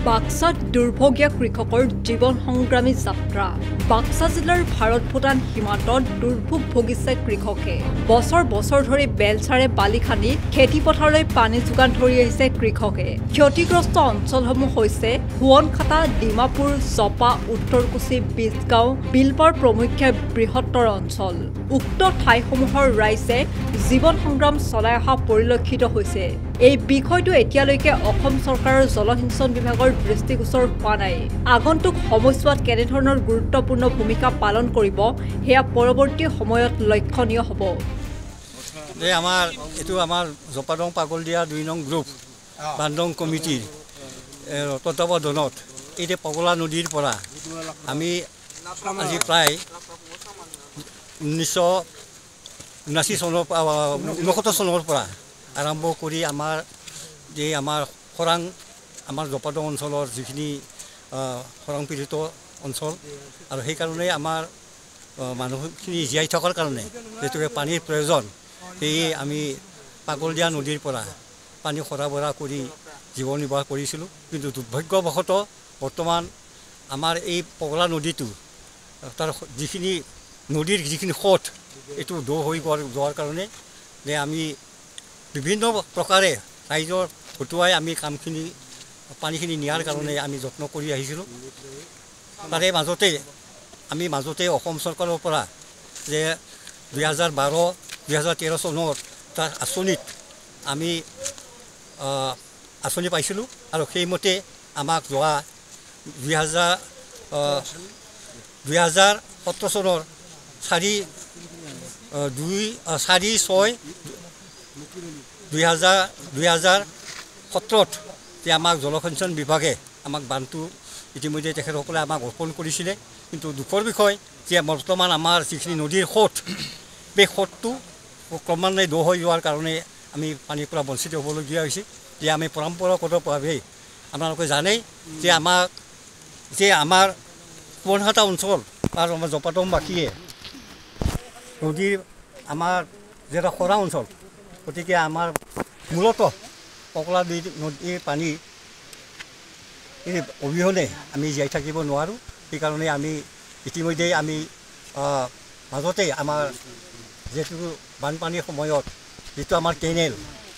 বাক্সাত দুৰ্ভগীয়া কৃষকৰ জীৱন সংগ্ৰামী যাত্ৰা। বাক্সা জিলাৰ ভাৰত ভূটান সীমান্তত দুৰ্ভোগ ভুগিছে কৃষকে। বছৰ বছৰ ধৰি বেলচাৰে বালি খান্দি খেতি পথাৰলৈ পানী যোগান ধৰি আহিছে কৃষকে। ক্ষতিগ্ৰস্ত অঞ্চলসমূহ হৈছে হুৱনখাটা, ডিমাপুৰ, জপা, উত্তৰকুছি, বিজগাঁও, বিলপাৰ প্ৰমুখ্যে বৃহত্তৰ অঞ্চল। উক্ত ঠাইসমূহৰ ৰাইজে জীৱন সংগ্ৰাম চলাই অহা পৰিলক্ষিত হৈছে। এই বিষয়টো এতিয়ালৈকে অসম চৰকাৰৰ জলসিঞ্চন বিভাগৰ দৃষ্টিগোচৰ হোৱা নাই। আগন্তুক সময়ছোৱাত কেনেধৰণৰ গুৰুত্বপূৰ্ণ ভূমিকা পালন কৰিব সেয়া পৰৱৰ্তী সময়ত লক্ষণীয় হ'ব। আমাৰ জপাদং পাগলদিয়া ২ নং গ্ৰুপ বান্দং কমিটিৰ তত্বাৱধানত এই যে পগলা নদীৰ পৰা আমি আজি প্ৰায় 1979 চনৰ পৰা আৰম্ভ কৰি আমাৰ খৰাং আমাৰ জপাদং অঞ্চলৰ যিখিনি খৰাং পীড়িত অঞ্চল আৰু সেইকাৰণে আমাৰ মানুহখিনি জীয়াই থকাৰ কাৰণে যেতিয়াকৈ পানীৰ প্ৰয়োজন সেয়ে আমি পাগলদিয়া নদীৰ পৰা পানী সৰবৰাহ কৰি জীৱন নিৰ্বাহ কৰিছিলোঁ। কিন্তু দুৰ্ভাগ্যবশতঃ বৰ্তমান আমাৰ এই পগলা নদীটো তাৰ যিখিনি নদীৰ যিখিনি সোঁত এইটো দ হৈ যোৱাৰ কাৰণে যে আমি বিভিন্ন প্ৰকাৰে ৰাইজৰ হতুৱাই আমি কামখিনি পানীখিনি নিয়াৰ কাৰণে আমি যত্ন কৰি আহিছিলোঁ। তাৰে মাজতে অসম চৰকাৰৰ পৰা যে 2012-2013 চনৰ তাৰ আঁচনিত আমি আঁচনি পাইছিলোঁ আৰু সেইমতে আমাক যোৱা 2017 চনৰ 4/6/2017 যে আমাক জলসিঞ্চন বিভাগে আমাক বানটো ইতিমধ্যে তেখেতসকলে আমাক অৰ্পণ কৰিছিলে। কিন্তু দুখৰ বিষয় যে বৰ্তমান আমাৰ যিখিনি নদীৰ সোঁত সেই সোঁতটো ক্ৰমান্বয়ে দ হৈ যোৱাৰ কাৰণে আমি পানীৰ পৰা বঞ্চিত হ'বলগীয়া হৈছে। যে আমি পৰম্পৰাগতভাৱে আপোনালোকে জানেই যে আমাৰ হুৱনখাটা অঞ্চল আৰু আমাৰ জপাদংবাসীয়ে নদীৰ আমাৰ যেটা খৰাং অঞ্চল, গতিকে আমাৰ মূলতঃ পগলা নদীৰ পানী এই অবিহনে আমি জীয়াই থাকিব নোৱাৰোঁ। সেইকাৰণে আমি ইতিমধ্যেই আমি মাজতে আমাৰ যিহেতু বানপানীৰ সময়ত যিটো আমাৰ কেনেল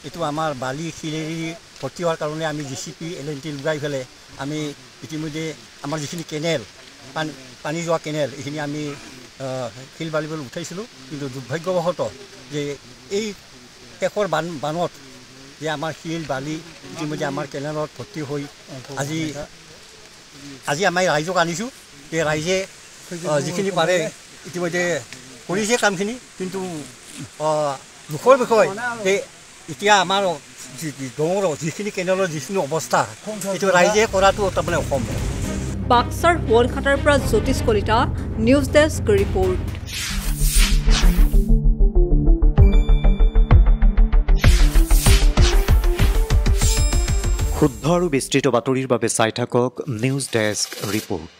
এইটো আমাৰ বালি শিলেৰি ভৰ্তি হোৱাৰ কাৰণে আমি JCP LNT লগাই পেলাই আমি ইতিমধ্যে আমাৰ যিখিনি কেনেল পানী যোৱা কেনেল এইখিনি আমি শিল বালিবলৈ উঠাইছিলোঁ। কিন্তু দুৰ্ভাগ্যবশতঃ যে এই শেষৰ বানত যে আমাৰ শিল বালি ইতিমধ্যে আমাৰ কেনেলত ভৰ্তি হৈ আজি আমি ৰাইজক আনিছোঁ যে ৰাইজে যিখিনি পাৰে ইতিমধ্যে কৰিছে কামখিনি। কিন্তু দুখৰ বিষয় যে এতিয়া আমাৰ গাঁৱৰ যিখিনি কেনেলৰ যিখিনি অৱস্থা এইটো ৰাইজে কৰাটো তাৰমানে অসম্ভৱ। বাক্সাৰ হুৱনখাটাৰ পৰা জ্যোতিষ কলিতা, নিউজ ডেস্ক ৰিপৰ্ট। শুদ্ধ আৰু বিস্তৃত বাতৰিৰ বাবে চাই থাকক নিউজ ডেস্ক ৰিপৰ্ট।